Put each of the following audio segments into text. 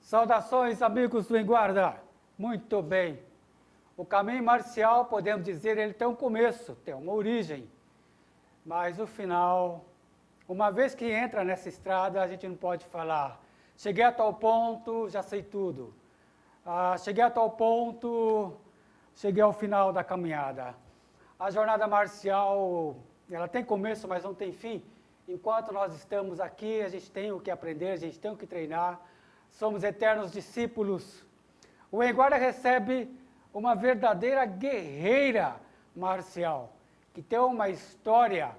Saudações, amigos do Em Guarda. Muito bem. O caminho marcial, podemos dizer, ele tem um começo, tem uma origem. Mas o final, uma vez que entra nessa estrada, a gente não pode falar, cheguei a tal ponto, já sei tudo. Cheguei a tal ponto, cheguei ao final da caminhada. A jornada marcial, ela tem começo, mas não tem fim. Enquanto nós estamos aqui, a gente tem o que aprender, a gente tem o que treinar. Somos eternos discípulos. O Em Guarda recebe uma verdadeira guerreira marcial, que tem uma história,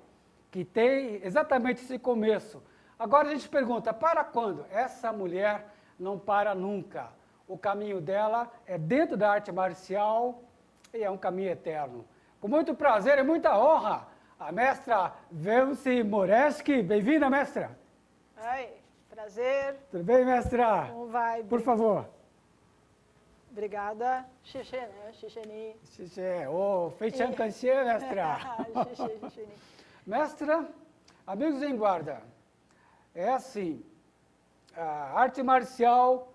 que tem exatamente esse começo. Agora a gente pergunta, para quando? Essa mulher não para nunca. O caminho dela é dentro da arte marcial e é um caminho eterno. Com muito prazer e muita honra, a mestra Velce Moreski. Bem-vinda, mestra. Oi, prazer. Tudo bem, mestra? Como vai? Por favor. Obrigada. Xixi, né? Xixini. Xixi. Oh, feitian canxê, mestra. Xixi. Mestra, amigos em guarda, é assim, a arte marcial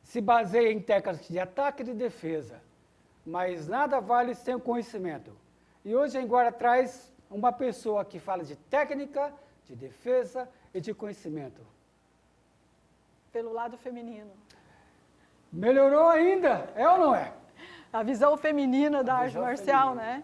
se baseia em técnicas de ataque e de defesa, mas nada vale sem o conhecimento. E hoje em guarda traz uma pessoa que fala de técnica, de defesa e de conhecimento. Pelo lado feminino. Melhorou ainda, é ou não é? A visão feminina da arte marcial, feminina. né?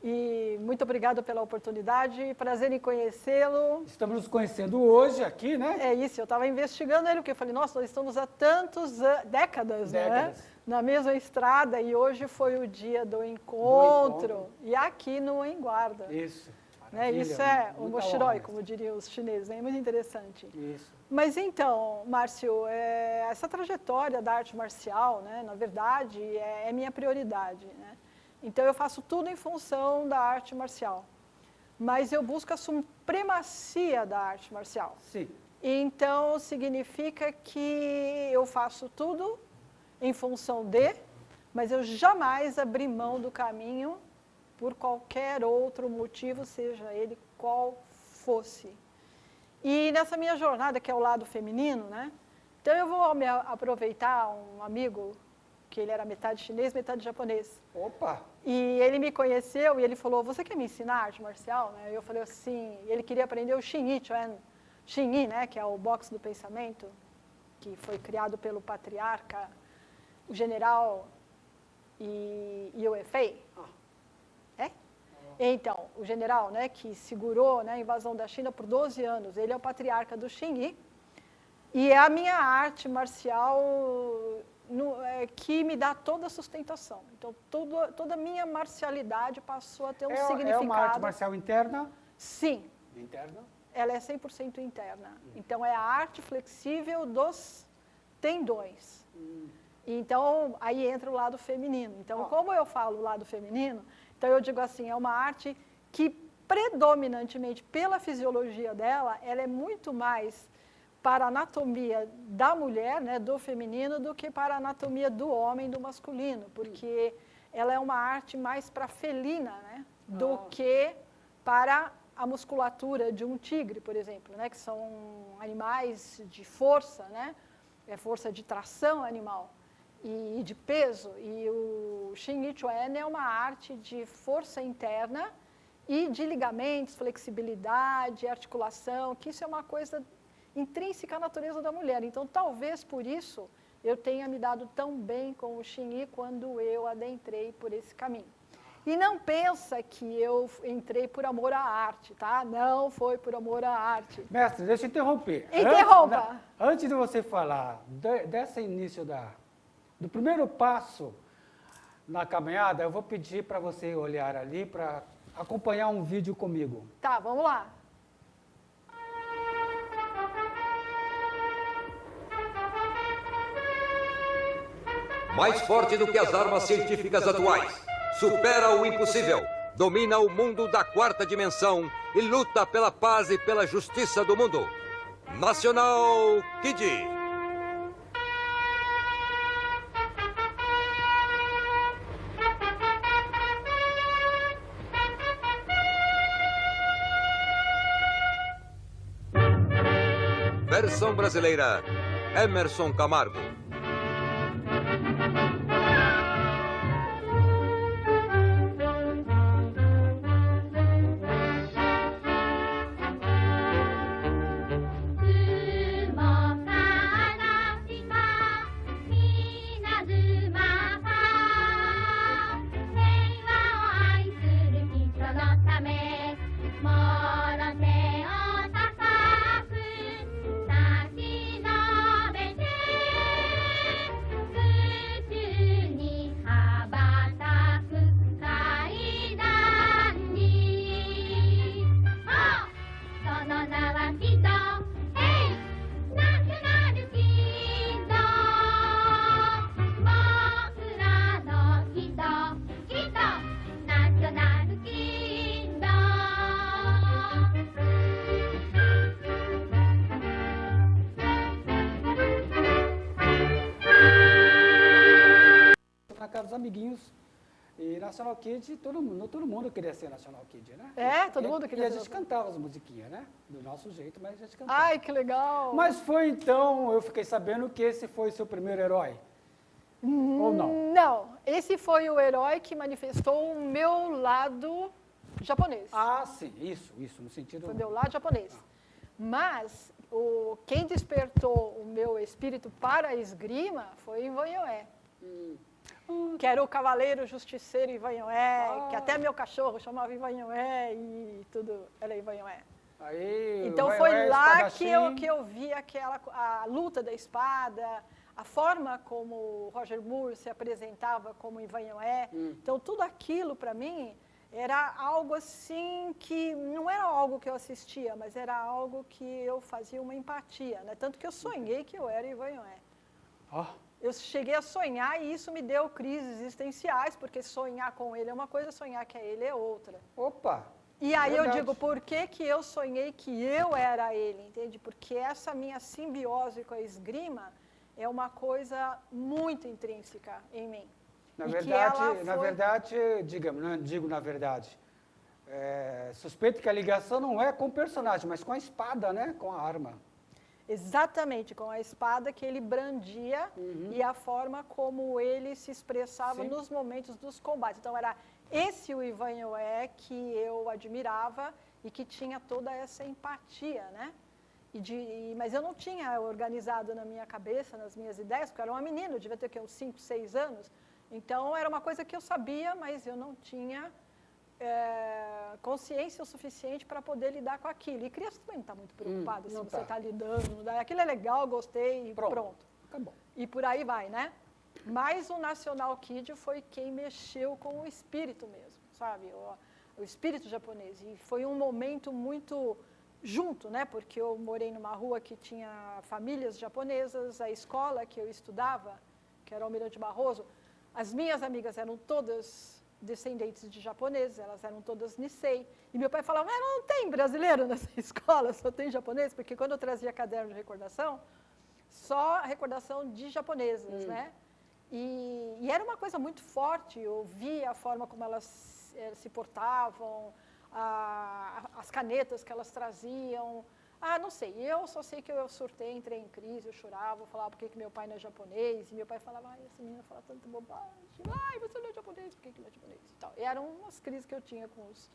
E muito obrigada pela oportunidade, prazer em conhecê-lo. Estamos nos conhecendo hoje aqui, né? É isso, eu estava investigando ele, porque eu falei, nossa, nós estamos há tantas décadas, né? Na mesma estrada, e hoje foi o dia do encontro. E aqui no Em Guarda. Isso. Né? Isso é o moshiroi, como diriam os chineses, é muito interessante. Isso. Mas então, Márcio, essa trajetória da arte marcial, né, na verdade, é minha prioridade. Né? Então, eu faço tudo em função da arte marcial. Mas eu busco a supremacia da arte marcial. Sim. Então, significa que eu faço tudo em função de, mas eu jamais abri mão do caminho por qualquer outro motivo, seja ele qual fosse. E nessa minha jornada, que é o lado feminino, né? Então eu vou me aproveitar um amigo, que ele era metade chinês, metade japonês. Opa! E ele me conheceu e ele falou, você quer me ensinar arte marcial? Né? Eu falei assim, ele queria aprender o Xingyi Chuan, Xingyi, né? Que é o boxe do pensamento, que foi criado pelo patriarca, o general Yue Fei. Então, o general, né, que segurou, né, a invasão da China por 12 anos, ele é o patriarca do Xingyi, e é a minha arte marcial que me dá toda a sustentação. Então, toda a minha marcialidade passou a ter um significado. É uma arte marcial interna? Sim. Interna? Ela é 100% interna. Então, é a arte flexível dos tendões. Então, aí entra o lado feminino. Então, como eu falo o lado feminino, então eu digo assim, é uma arte que predominantemente pela fisiologia dela, ela é muito mais para a anatomia da mulher, né, do feminino, do que para a anatomia do homem, do masculino, porque ela é uma arte mais para felina, né, do que para a musculatura de um tigre, por exemplo, né, que são animais de força, né, força de tração animal. E de peso, e o Xingyi Chuan é uma arte de força interna e de ligamentos, flexibilidade, articulação, que isso é uma coisa intrínseca à natureza da mulher. Então, talvez por isso eu tenha me dado tão bem com o Xingyi quando eu adentrei por esse caminho. E não pensa que eu entrei por amor à arte, tá? Não foi por amor à arte. Mestre, deixa eu interromper. Interrompa! Antes de você falar desse início do primeiro passo na caminhada, eu vou pedir para você olhar ali para acompanhar um vídeo comigo. Tá, vamos lá. Mais forte do que as armas científicas atuais, supera o impossível, domina o mundo da quarta dimensão e luta pela paz e pela justiça do mundo. Nacional Kid. Versão brasileira, Emerson Camargo. Na casa dos amiguinhos. E National Kid, todo mundo queria ser National Kid, né? Todo mundo queria ser. E a ser gente cantava as musiquinhas, né? Do nosso jeito, mas a gente cantava. Ai, que legal! Mas foi então, eu fiquei sabendo que esse foi seu primeiro herói. Ou não? Não, esse foi o herói que manifestou o meu lado japonês. Ah, sim, isso, no sentido... Foi meu lado japonês. Mas quem despertou o meu espírito para a esgrima foi Ivanhoé. Que era o cavaleiro justiceiro Ivanhoé, que até meu cachorro chamava Ivanhoé e tudo era Ivanhoé. Aí, Então foi lá que eu vi a luta da espada, a forma como o Roger Moore se apresentava como Ivanhoé. Então tudo aquilo para mim era algo assim que não era algo que eu assistia, mas era algo que eu fazia uma empatia, né? Tanto que eu sonhei que eu era Ivanhoé. Eu cheguei a sonhar e isso me deu crises existenciais, porque sonhar com ele é uma coisa, sonhar que é ele é outra. Opa! E aí verdade. eu digo, por que eu sonhei que eu era ele, entende? Porque essa minha simbiose com a esgrima é uma coisa muito intrínseca em mim. Na verdade, suspeito que a ligação não é com o personagem, mas com a espada, né? Com a arma. Exatamente, com a espada que ele brandia e a forma como ele se expressava nos momentos dos combates. Então era esse o Ivanhoé que eu admirava e que tinha toda essa empatia, né? Mas eu não tinha organizado na minha cabeça, nas minhas ideias, porque eu era uma menina, eu devia ter uns 5, 6 anos. Então era uma coisa que eu sabia, mas eu não tinha consciência o suficiente para poder lidar com aquilo. E criança também não está muito preocupada se você está lidando. Aquilo é legal, gostei e pronto. Acabou. E por aí vai, né? Mas o National Kid foi quem mexeu com o espírito mesmo, sabe? O espírito japonês. E foi um momento muito junto, né? Porque eu morei numa rua que tinha famílias japonesas, a escola que eu estudava, que era o Almirante Barroso, as minhas amigas eram todas descendentes de japoneses, elas eram todas Nisei. E meu pai falava, não tem brasileiro nessa escola, só tem japonês, porque quando eu trazia caderno de recordação, só recordação de japonesas, né? E era uma coisa muito forte, eu via a forma como elas se portavam, as canetas que elas traziam. Não sei, eu só sei que eu surtei, entrei em crise, eu chorava, eu falava por que meu pai não é japonês, e meu pai falava, essa menina fala tanta bobagem, você não é japonês, por que não é japonês? E tal. E eram umas crises que eu tinha com uns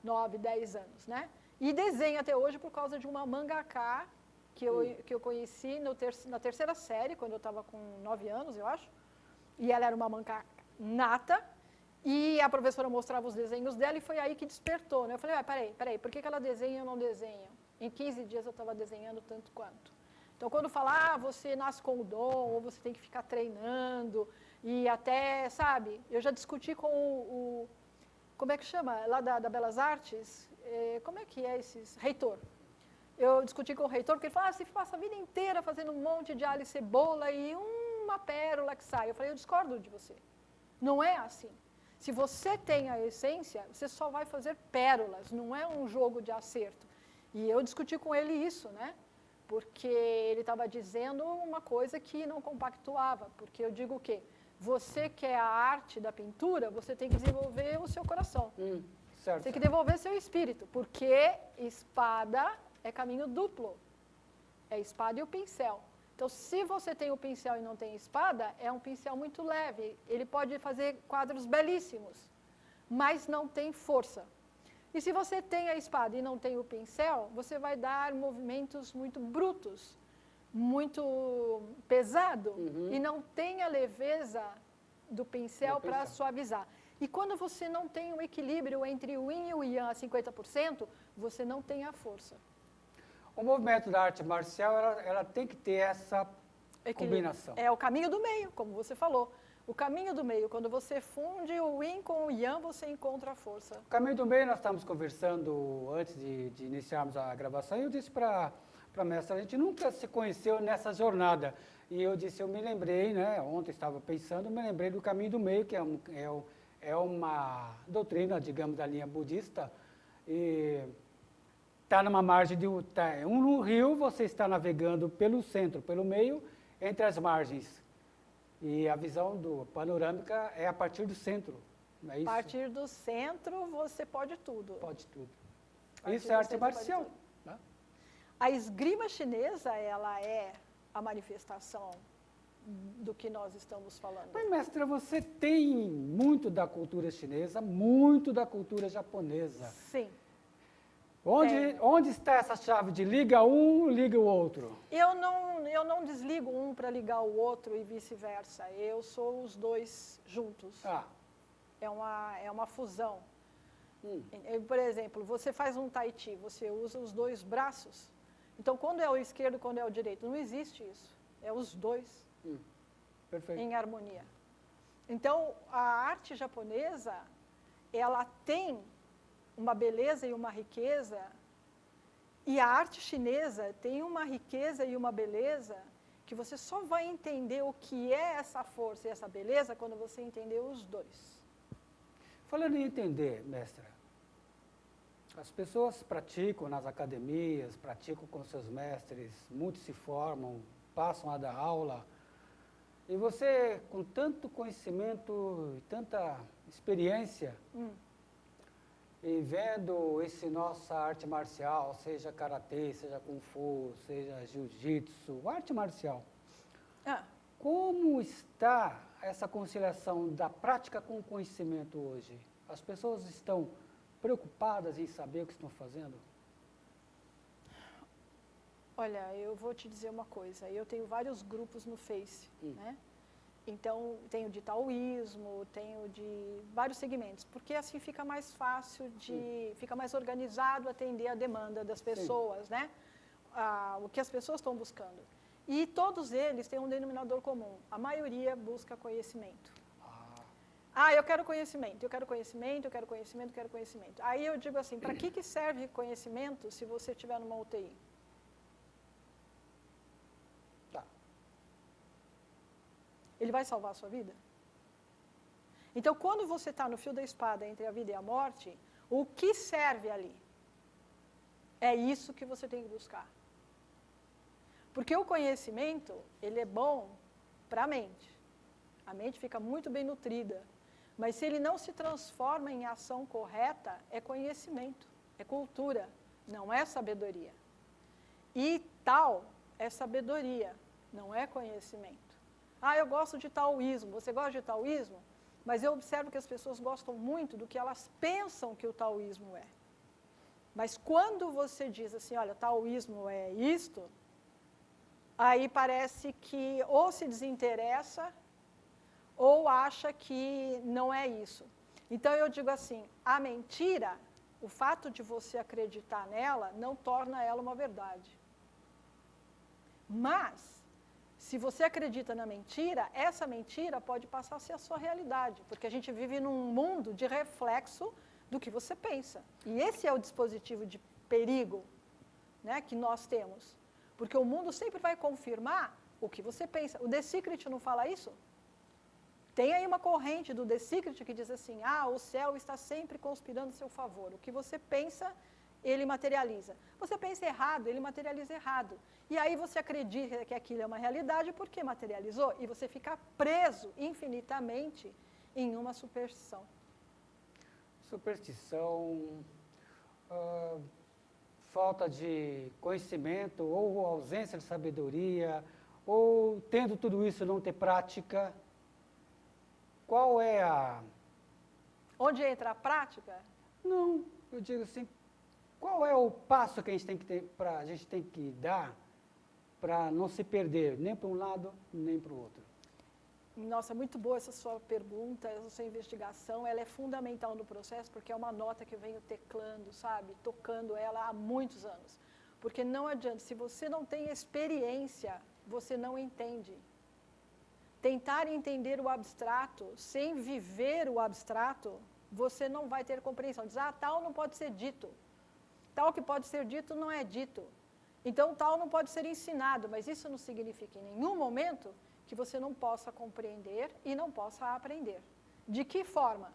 9, 10 anos, né? E desenho até hoje por causa de uma mangaka que eu conheci na terceira série, quando eu estava com 9 anos, eu acho, e ela era uma mangaka nata, e a professora mostrava os desenhos dela e foi aí que despertou, né? Eu falei, peraí, por que ela desenha e eu não desenho? Em 15 dias eu estava desenhando tanto quanto. Então, quando fala, você nasce com o dom, ou você tem que ficar treinando, e até, sabe, eu já discuti com como é que chama? Lá da Belas Artes, como é que é esses? Reitor. Eu discuti com o reitor, porque ele falou, você passa a vida inteira fazendo um monte de alho e cebola e uma pérola que sai. Eu falei, eu discordo de você. Não é assim. Se você tem a essência, você só vai fazer pérolas, não é um jogo de acerto. E eu discuti com ele isso, né? Porque ele estava dizendo uma coisa que não compactuava. Porque eu digo o quê? Você quer a arte da pintura, você tem que desenvolver o seu coração. Certo. Tem que desenvolver seu espírito. Porque espada é caminho duplo. É a espada e o pincel. Então, se você tem o pincel e não tem espada, é um pincel muito leve. Ele pode fazer quadros belíssimos, mas não tem força. E se você tem a espada e não tem o pincel, você vai dar movimentos muito brutos, muito pesado, e não tem a leveza do pincel para suavizar. E quando você não tem um equilíbrio entre o yin e o yang a 50%, você não tem a força. O movimento da arte marcial, ela tem que ter essa combinação. É o caminho do meio, como você falou. O caminho do meio, quando você funde o yin com o yang, você encontra a força. O caminho do meio, nós estávamos conversando antes de iniciarmos a gravação, e eu disse para a mestra, a gente nunca se conheceu nessa jornada. E eu disse, eu me lembrei, né, ontem estava pensando, me lembrei do caminho do meio, que é uma doutrina, digamos, da linha budista, e está numa margem de um rio, você está navegando pelo centro, pelo meio, entre as margens. E a visão panorâmica é a partir do centro, não é isso? A partir do centro, você pode tudo. Pode tudo. Isso é arte marcial. Né? A esgrima chinesa, ela é a manifestação do que nós estamos falando. Mas, mestra, você tem muito da cultura chinesa, muito da cultura japonesa. Sim. Onde está essa chave de liga um, liga o outro? Eu não desligo um para ligar o outro e vice-versa. Eu sou os dois juntos. É uma fusão. Por exemplo, você faz um tai chi, você usa os dois braços. Então, quando é o esquerdo, quando é o direito, não existe isso. É os dois em harmonia. Então, a arte japonesa, ela tem uma beleza e uma riqueza, e a arte chinesa tem uma riqueza e uma beleza que você só vai entender o que é essa força e essa beleza quando você entender os dois. Falando em entender, mestra, as pessoas praticam nas academias, praticam com seus mestres, muitos se formam, passam a dar aula, e você, com tanto conhecimento e tanta experiência, e vendo esse nossa arte marcial, seja karatê, seja kung fu, seja jiu-jitsu, arte marcial, como está essa conciliação da prática com o conhecimento hoje? As pessoas estão preocupadas em saber o que estão fazendo? Olha, eu vou te dizer uma coisa, eu tenho vários grupos no Face, né? Então, tenho de taoísmo, tenho de vários segmentos, porque assim fica mais fácil, fica mais organizado atender a demanda das pessoas, né? O que as pessoas estão buscando. E todos eles têm um denominador comum, a maioria busca conhecimento. Eu quero conhecimento, eu quero conhecimento, eu quero conhecimento, eu quero conhecimento. Aí eu digo assim, para que serve conhecimento se você estiver numa UTI? Ele vai salvar a sua vida? Então, quando você está no fio da espada entre a vida e a morte, o que serve ali? É isso que você tem que buscar. Porque o conhecimento, ele é bom para a mente. A mente fica muito bem nutrida. Mas se ele não se transforma em ação correta, é conhecimento, é cultura, não é sabedoria. E tal é sabedoria, não é conhecimento. Eu gosto de taoísmo. Você gosta de taoísmo? Mas eu observo que as pessoas gostam muito do que elas pensam que o taoísmo é. Mas quando você diz assim, olha, taoísmo é isto, aí parece que ou se desinteressa ou acha que não é isso. Então eu digo assim, a mentira, o fato de você acreditar nela, não torna ela uma verdade. Mas se você acredita na mentira, essa mentira pode passar a ser a sua realidade, porque a gente vive num mundo de reflexo do que você pensa. E esse é o dispositivo de perigo, né, que nós temos. Porque o mundo sempre vai confirmar o que você pensa. O The Secret não fala isso? Tem aí uma corrente do The Secret que diz assim, o céu está sempre conspirando a seu favor. O que você pensa, ele materializa. Você pensa errado, ele materializa errado. E aí você acredita que aquilo é uma realidade porque materializou e você fica preso infinitamente em uma superstição. Superstição, falta de conhecimento ou ausência de sabedoria, Ou, tendo tudo isso, não ter prática? Qual é a... Onde entra a prática? Não, eu digo assim, qual é o passo que a gente tem que ter, a gente tem que dar para não se perder, nem para um lado, nem para o outro? Nossa, muito boa essa sua pergunta, essa sua investigação, ela é fundamental no processo, porque é uma nota que eu venho teclando, sabe, tocando ela há muitos anos. Porque não adianta, se você não tem experiência, você não entende. Tentar entender o abstrato, sem viver o abstrato, você não vai ter compreensão. Diz, tal não pode ser dito. Tal que pode ser dito não é dito. Então, tal não pode ser ensinado, mas isso não significa em nenhum momento que você não possa compreender e não possa aprender. De que forma?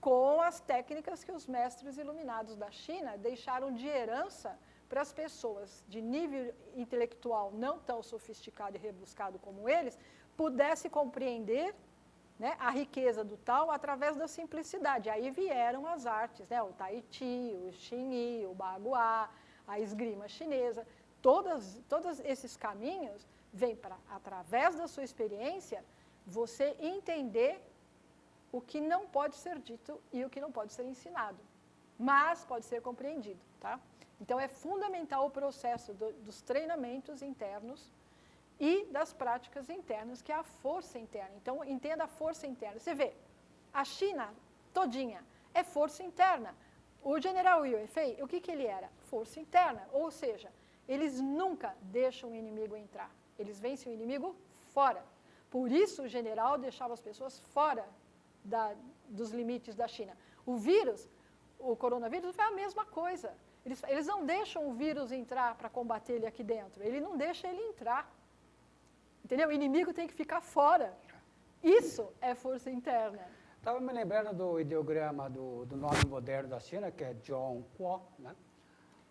Com as técnicas que os mestres iluminados da China deixaram de herança para as pessoas de nível intelectual não tão sofisticado e rebuscado como eles, pudesse compreender, né, a riqueza do Tao através da simplicidade. Aí vieram as artes, né, o Tai Chi, o Xingyi, o Bagua, a esgrima chinesa. Todos esses caminhos vêm para, através da sua experiência, você entender o que não pode ser dito e o que não pode ser ensinado, mas pode ser compreendido, tá? Então, é fundamental o processo dos treinamentos internos e das práticas internas, que é a força interna. Então, entenda a força interna. Você vê, a China todinha é força interna. O general Yue Fei, o que ele era? Força interna, ou seja, eles nunca deixam o inimigo entrar. Eles vencem o inimigo fora. Por isso, o general deixava as pessoas fora dos limites da China. O vírus, o coronavírus, foi a mesma coisa. Eles não deixam o vírus entrar para combater ele aqui dentro. Ele não deixa ele entrar. Entendeu? O inimigo tem que ficar fora. Isso é força interna. Estava me lembrando do ideograma do nome moderno da China, que é Zhongguo, né?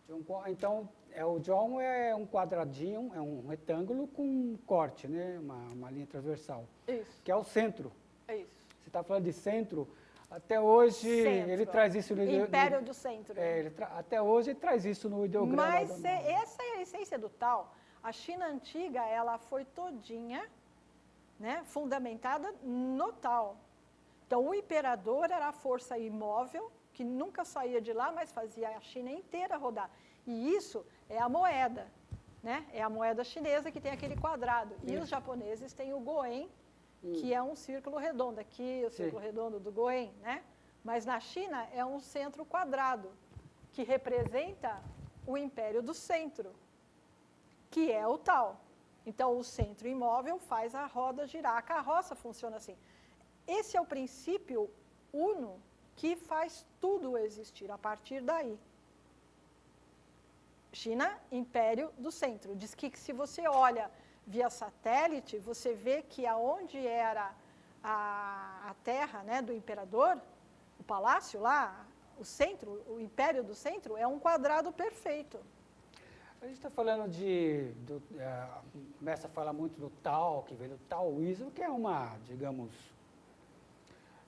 Zhongguo, então, o Zhong é um quadradinho, é um retângulo com um corte, né? Uma linha transversal. Isso. Que é o centro. É isso. Você está falando de centro, até hoje Centro. ele traz isso no Império do Centro. até hoje ele traz isso no ideograma. Mas essa é a essência do Tao. A China antiga, ela foi todinha, né, fundamentada no Tao. Então, o imperador era a força imóvel, que nunca saía de lá, mas fazia a China inteira rodar. E isso é a moeda, né? É a moeda chinesa que tem aquele quadrado. E os japoneses têm o Goen, que é um círculo redondo. Aqui, o círculo redondo do Goen, né? Mas na China é um centro quadrado, que representa o império do centro, que é o Tao. Então, o centro imóvel faz a roda girar. A carroça funciona assim. Esse é o princípio uno que faz tudo existir a partir daí. China, império do centro. Diz que se você olha via satélite, você vê que aonde era a terra, né, do imperador, o palácio lá, o centro, o império do centro, é um quadrado perfeito. A gente está falando começa a falar muito do Tao, que veio do taoísmo, que é uma, digamos,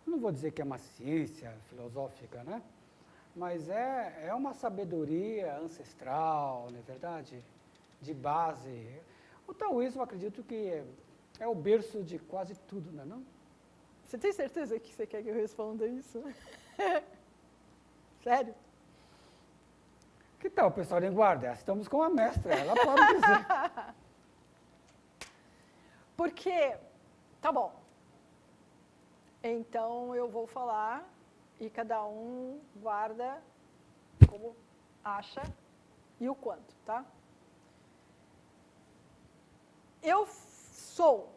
não vou dizer que é uma ciência filosófica, né? Mas é uma sabedoria ancestral, não é verdade? De base. O taoísmo, acredito que é o berço de quase tudo, não é não? Você tem certeza que você quer que eu responda isso? Sério? Que tal, pessoal em guarda? Estamos com a mestra, ela pode dizer. Porque, tá bom. Então, eu vou falar e cada um guarda como acha e o quanto, tá? Eu sou,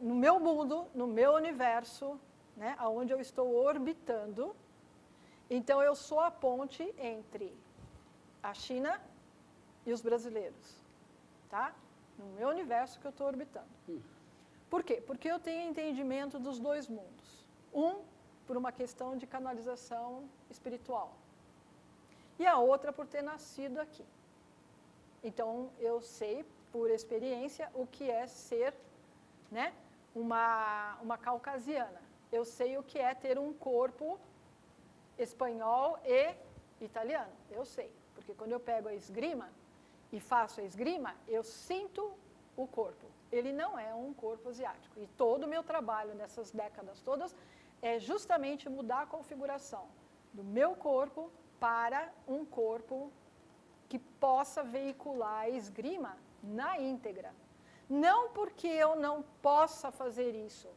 no meu mundo, no meu universo, né, onde eu estou orbitando, então eu sou a ponte entre a China e os brasileiros, tá? No meu universo que eu estou orbitando. Por quê? Porque eu tenho entendimento dos dois mundos. Por uma questão de canalização espiritual. E a outra por ter nascido aqui. Então, eu sei, por experiência, o que é ser, né, uma caucasiana. Eu sei o que é ter um corpo espanhol e italiano. Eu sei. Porque quando eu pego a esgrima e faço a esgrima, eu sinto o corpo. Ele não é um corpo asiático. E todo o meu trabalho nessas décadas todas é justamente mudar a configuração do meu corpo para um corpo que possa veicular a esgrima na íntegra. Não porque eu não possa fazer isso,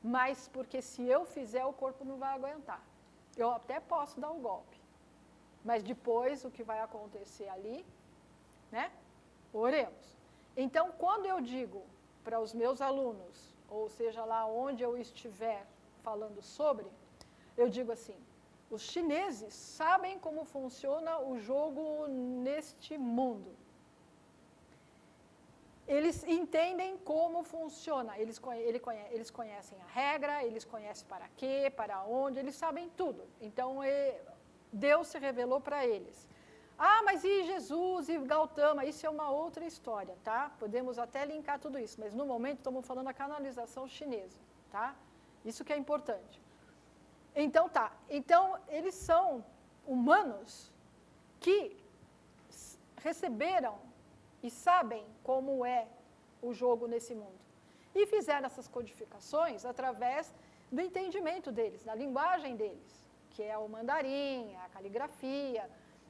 mas porque se eu fizer, o corpo não vai aguentar. Eu até posso dar um golpe, mas depois o que vai acontecer ali, né? Oremos. Então, quando eu digo para os meus alunos, ou seja lá onde eu estiver falando sobre, eu digo assim, os chineses sabem como funciona o jogo neste mundo. Eles entendem como funciona, eles conhecem a regra, eles conhecem para quê, para onde, eles sabem tudo. Então, Deus se revelou para eles. Ah, mas e Jesus e Gautama? Isso é uma outra história, tá? Podemos até linkar tudo isso, mas no momento estamos falando da canalização chinesa, tá? Isso que é importante. Então, tá. Então, eles são humanos que receberam e sabem como é o jogo nesse mundo. E fizeram essas codificações através do entendimento deles, da linguagem deles, que é o mandarim, a caligrafia.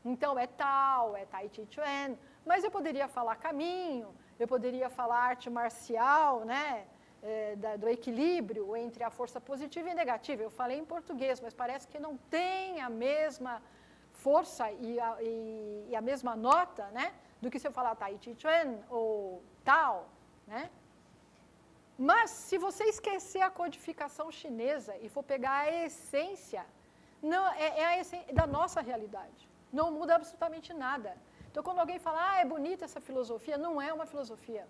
Então, é Tao, é Tai Chi Chuan, mas eu poderia falar caminho, eu poderia falar arte marcial, né? Do equilíbrio entre a força positiva e negativa. Eu falei em português, mas parece que não tem a mesma força e a mesma nota, né? Do que se eu falar Tai Chi Chuan ou Tao, né? Mas, se você esquecer a codificação chinesa e for pegar a essência, não, é a essência da nossa realidade. Não muda absolutamente nada. Então, quando alguém fala, é bonita essa filosofia, não é uma filosofia.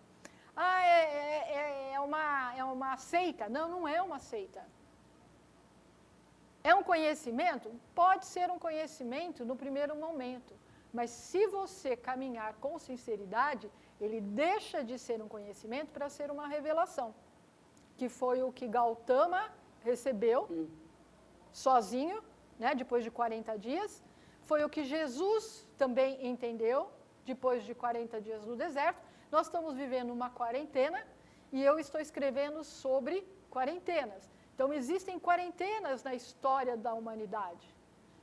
É uma seita. Não, não é uma seita. É um conhecimento? Pode ser um conhecimento no primeiro momento. Mas se você caminhar com sinceridade, ele deixa de ser um conhecimento para ser uma revelação. Que foi o que Gautama recebeu sozinho, né, depois de 40 dias. Foi o que Jesus também entendeu depois de 40 dias no deserto. Nós estamos vivendo uma quarentena e eu estou escrevendo sobre quarentenas. Então, existem quarentenas na história da humanidade.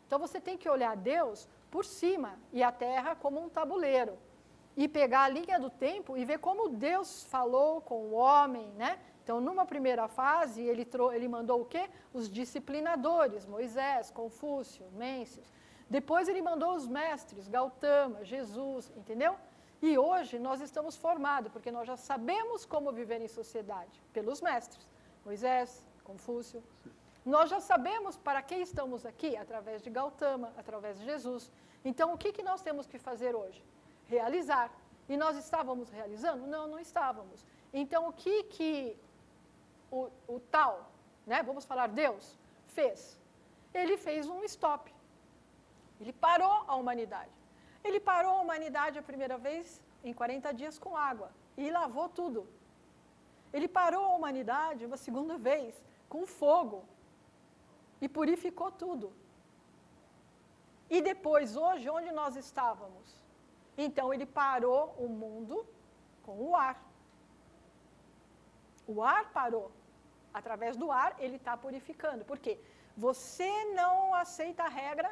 Então, você tem que olhar Deus por cima e a Terra como um tabuleiro. E pegar a linha do tempo e ver como Deus falou com o homem, né? Então, numa primeira fase, ele mandou o quê? Os disciplinadores, Moisés, Confúcio, Mêncios. Depois ele mandou os mestres, Gautama, Jesus, entendeu? E hoje nós estamos formados, porque nós já sabemos como viver em sociedade, pelos mestres, Moisés, Confúcio. Nós já sabemos para que estamos aqui, através de Gautama, através de Jesus. Então, o que nós temos que fazer hoje? Realizar. E nós estávamos realizando? Não, não estávamos. Então, o que o tal, né, vamos falar Deus, fez? Ele fez um stop. Ele parou a humanidade. Ele parou a humanidade a primeira vez em 40 dias com água e lavou tudo. Ele parou a humanidade uma segunda vez com fogo e purificou tudo. E depois, hoje, onde nós estávamos? Então, ele parou o mundo com o ar. O ar parou. Através do ar, ele está purificando. Por quê? Você não aceita a regra,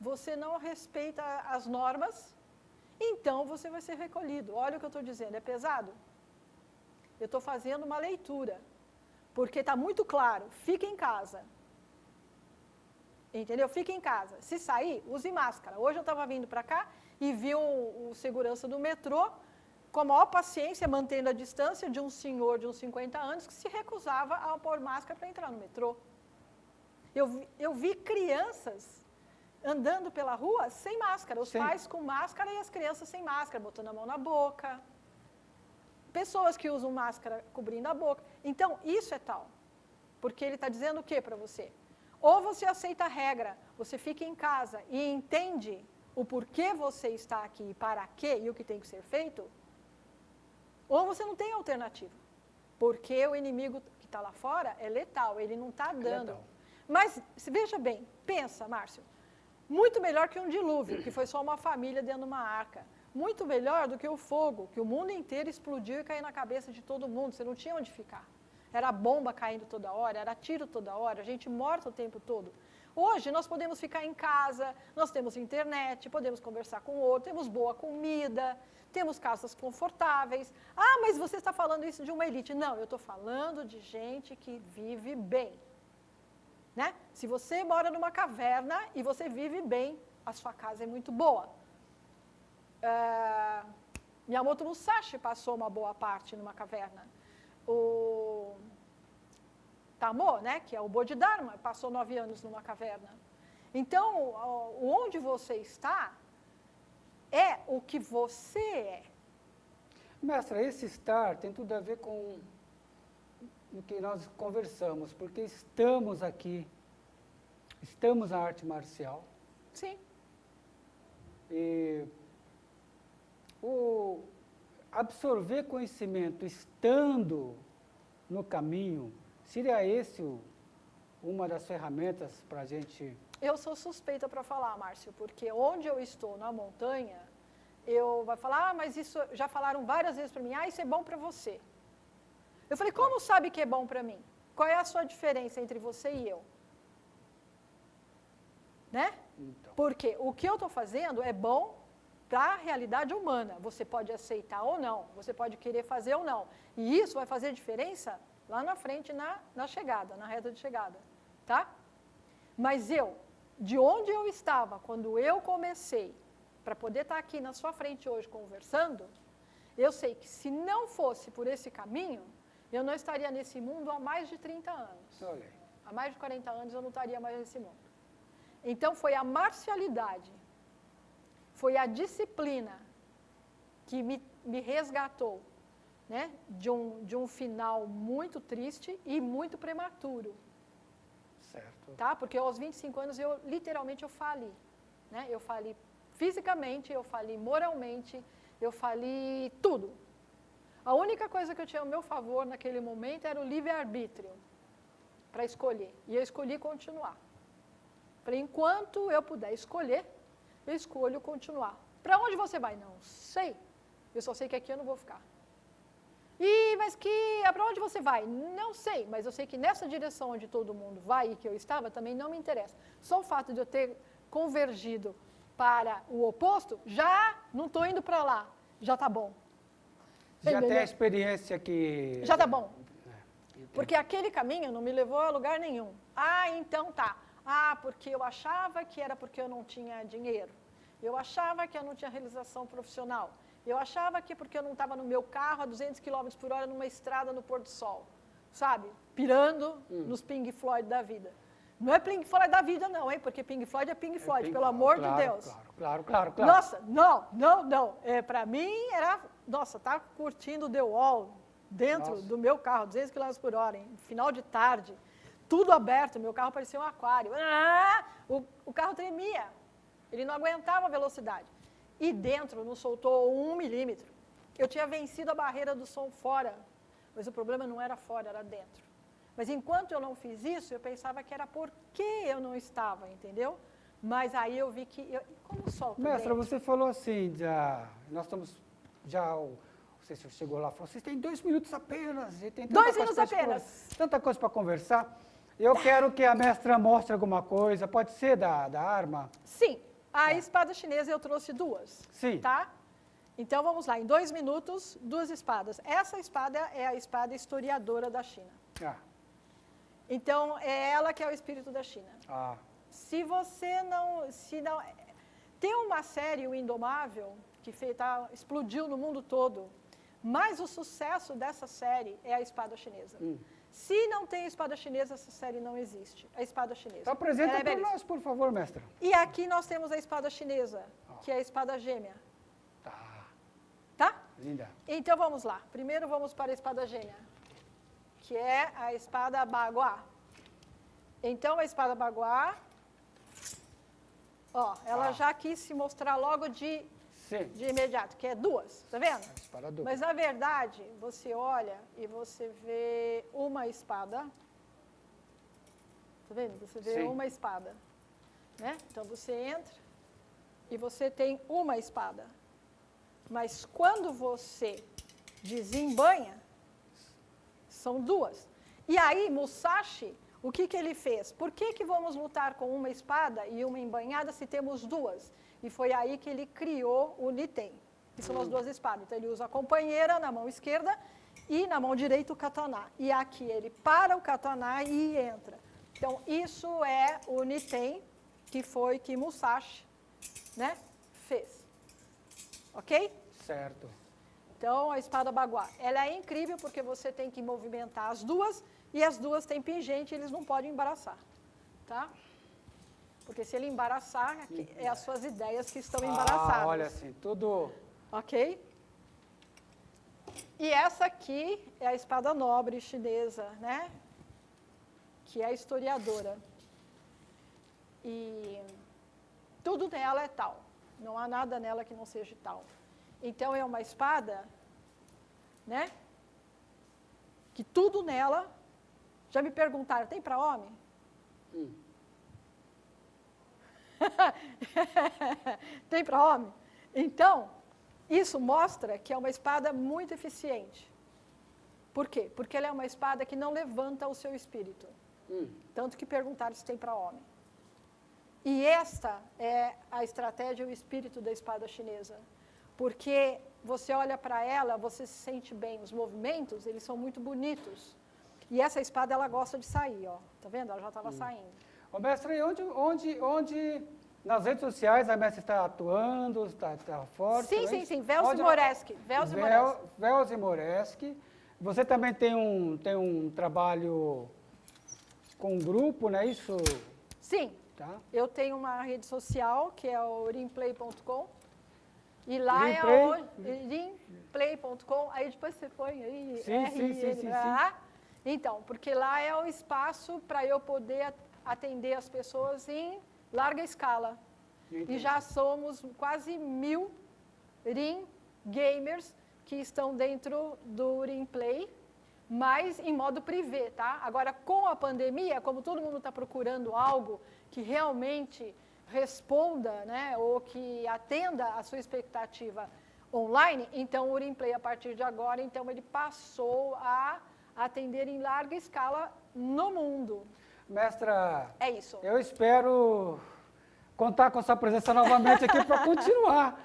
você não respeita as normas, então você vai ser recolhido. Olha o que eu estou dizendo, é pesado? Eu estou fazendo uma leitura, porque está muito claro, fique em casa. Entendeu? Fique em casa. Se sair, use máscara. Hoje eu estava vindo para cá e vi o segurança do metrô, com a maior paciência, mantendo a distância de um senhor de uns 50 anos que se recusava a pôr máscara para entrar no metrô. Eu vi crianças andando pela rua sem máscara, os pais com máscara e as crianças sem máscara, botando a mão na boca. Pessoas que usam máscara cobrindo a boca. Então, isso é tal. Porque ele está dizendo o que para você? Ou você aceita a regra, você fica em casa e entende o porquê você está aqui e para quê e o que tem que ser feito, ou você não tem alternativa. Porque o inimigo que está lá fora é letal, ele não está dando. Mas, veja bem, pensa, Márcio, muito melhor que um dilúvio, que foi só uma família dentro de uma arca. muito melhor do que o fogo, que o mundo inteiro explodiu e caiu na cabeça de todo mundo, você não tinha onde ficar. Era bomba caindo toda hora, era tiro toda hora, gente morta o tempo todo. Hoje nós podemos ficar em casa, nós temos internet, podemos conversar com o outro, temos boa comida, temos casas confortáveis. Ah, mas você está falando isso de uma elite. Não, eu estou falando de gente que vive bem. Né? Se você mora numa caverna e você vive bem, a sua casa é muito boa. Miyamoto Musashi passou uma boa parte numa caverna. O Tamo, né, que é o Bodhidharma, passou 9 anos numa caverna. Então, onde você está é o que você é. Mestra, esse estar tem tudo a ver com o que nós conversamos, porque estamos aqui, estamos na arte marcial. Sim. E o absorver conhecimento estando no caminho, seria esse uma das ferramentas para a gente... Eu sou suspeita para falar, Márcio, porque onde eu estou, na montanha, eu vai falar, mas isso já falaram várias vezes para mim, isso é bom para você. Eu falei, como sabe que é bom para mim? Qual é a sua diferença entre você e eu? Né? Então. Porque o que eu estou fazendo é bom para a realidade humana. Você pode aceitar ou não, você pode querer fazer ou não. E isso vai fazer diferença lá na frente, na chegada, na reta de chegada. Tá? Mas eu, de onde eu estava quando eu comecei, para poder estar aqui na sua frente hoje conversando, eu sei que se não fosse por esse caminho, eu não estaria nesse mundo há mais de 30 anos. Olha aí. Há mais de 40 anos eu não estaria mais nesse mundo. Então foi a marcialidade, foi a disciplina que me resgatou, né, de um final muito triste e muito prematuro. Certo. Tá? Porque aos 25 anos eu literalmente eu fali. Né? Eu fali fisicamente, eu fali moralmente, eu fali tudo. A única coisa que eu tinha ao meu favor naquele momento era o livre-arbítrio para escolher. E eu escolhi continuar. Falei, enquanto eu puder escolher, eu escolho continuar. Para onde você vai? Não sei. Eu só sei que aqui eu não vou ficar. Mas para onde você vai? Não sei, mas eu sei que nessa direção onde todo mundo vai e que eu estava também não me interessa. Só o fato de eu ter convergido para o oposto, já não estou indo para lá, já está bom. Já tem a experiência que... Já está bom. Porque aquele caminho não me levou a lugar nenhum. Então tá. Porque eu achava que era porque eu não tinha dinheiro. Eu achava que eu não tinha realização profissional. Eu achava que porque eu não estava no meu carro a 200 km por hora numa estrada no pôr do sol, sabe? Pirando nos Pink Floyd da vida. Não é Pink Floyd da vida não, hein? Porque Pink Floyd é Pink Floyd, pelo amor de Deus. Claro. Nossa, não. Para mim era, tá curtindo The Wall dentro do meu carro, 200 km por hora, em final de tarde, tudo aberto, meu carro parecia um aquário. O carro tremia, ele não aguentava a velocidade. E dentro não soltou 1 milímetro. Eu tinha vencido a barreira do som fora, mas o problema não era fora, era dentro. Mas enquanto eu não fiz isso, eu pensava que era porque eu não estava, entendeu? Mas aí eu vi que, como solta Mestra, dentro? você falou assim, nós estamos, não sei se você chegou lá, falou, vocês têm 2 minutos apenas. E tem 2 minutos apenas. Tanta coisa para conversar. Eu quero que a mestra mostre alguma coisa, pode ser da arma? Sim. A espada chinesa eu trouxe 2. Sim. Tá? Então vamos lá, em 2 minutos, 2 espadas. Essa espada é a espada historiadora da China. Então é ela que é o espírito da China. Se você não. Tem uma série, o Indomável, que explodiu no mundo todo, mas o sucesso dessa série é a espada chinesa. Se não tem a espada chinesa, essa série não existe. A espada chinesa. Então apresenta para nós, por favor, mestra. E aqui nós temos a espada chinesa, que é a espada gêmea. Tá? Linda. Então vamos lá. Primeiro vamos para a espada gêmea, que é a espada Bagua. Então a espada Bagua, ela já quis se mostrar logo de imediato, que é 2, tá vendo? Mas na verdade, você olha e você vê uma espada. Tá vendo? Você vê uma espada. Né? Então você entra e você tem uma espada. Mas quando você desembanha, são duas. E aí, Musashi, o que ele fez? Por que vamos lutar com uma espada e uma embanhada se temos duas? E foi aí que ele criou o Niten, que são as duas espadas. Então, ele usa a companheira na mão esquerda e na mão direita o katana. E aqui ele para o katana e entra. Então, isso é o Niten, que foi que Musashi, né, fez. Ok? Certo. Então, a espada baguá, ela é incrível porque você tem que movimentar as duas e as duas têm pingente e eles não podem embaraçar, tá? Porque se ele embaraçar, é as suas ideias que estão embaraçadas. Olha assim, tudo... Ok? E essa aqui é a espada nobre chinesa, né? Que é a historiadora. E tudo nela é tal. Não há nada nela que não seja tal. Então, é uma espada, né? Que tudo nela... Já me perguntaram, tem para homem? Tem para homem? Então, isso mostra que é uma espada muito eficiente. Por quê? Porque ela é uma espada que não levanta o seu espírito. Tanto que perguntaram se tem para homem. E esta é a estratégia e o espírito da espada chinesa. Porque você olha para ela, você se sente bem. Os movimentos, eles são muito bonitos. E essa espada, ela gosta de sair, ó. Tá vendo? Ela já estava saindo. Ô, mestre, onde nas redes sociais a mestre está atuando, está forte? Sim. Velzi Moreski. Velzi Moreski. Você também tem um trabalho com um grupo, não é isso? Sim. Tá. Eu tenho uma rede social, que é o rimplay.com. E lá Rimplay? é o rimplay.com. Aí depois você põe aí, Sim. Então, porque lá é o espaço para eu poder atender as pessoas em larga escala. Entendi. E já somos quase 1000 Rim gamers que estão dentro do Rimplay, mas em modo privê, tá? Agora, com a pandemia, como todo mundo está procurando algo que realmente responda, né, ou que atenda a sua expectativa online, então o Rimplay, a partir de agora, então ele passou a atender em larga escala no mundo. Mestra, É isso. eu espero contar com sua presença novamente aqui para continuar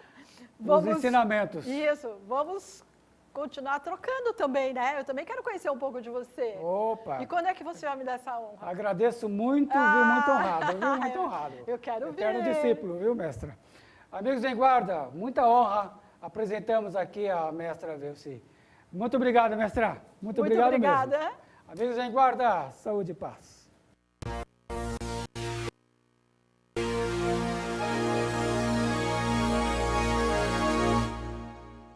os ensinamentos. Isso, vamos continuar trocando também, né? Eu também quero conhecer um pouco de você. Opa! E quando é que você vai me dar essa honra? Agradeço muito, viu? Muito honrado, viu? Muito honrado. Eu quero Eterno ver. discípulo, viu, mestra? Amigos em guarda, muita honra. Apresentamos aqui a mestra Velci. Muito obrigado, mestra. Muito obrigado obrigada. mesmo. Amigos em guarda, saúde e paz.